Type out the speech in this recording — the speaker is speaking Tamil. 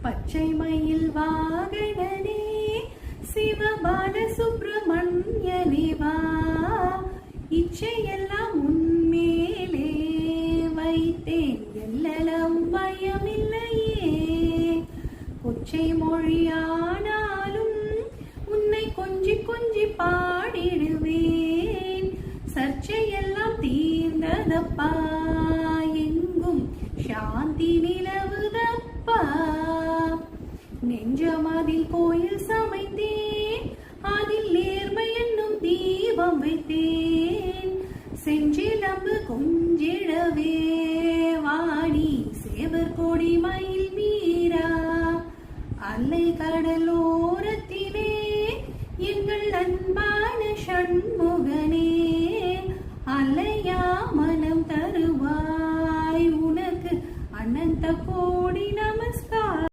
பச்சை மயில் வாகனனே சிவபால சுப்பிரமணியனே வா, இச்சையெல்லாம் உன்மேலே வைத்தேன், எல்லளவும் பயமில்லையே. கொச்சை மொழியானாலும் உன்னை கொஞ்சி கொஞ்சி பாடிடுவேன், சர்ச்சையெல்லாம் தீர்ந்ததப்பா, எங்கும் சாந்தி நிலவுதப்பா. நெஞ்சமதில் கோயில் சமைத்தேன், அதில் நேர்மை என்னும் தீபம் வைத்தேன், செஞ்சிலம்பு கொஞ்சிடவே வாணி சேவர் கொடி மயில் மீரா. அலை கடலோரத்திலே எங்கள் அன்பான சண்முகனே, அலையா மனம் தருவாய் உனக்கு அனந்த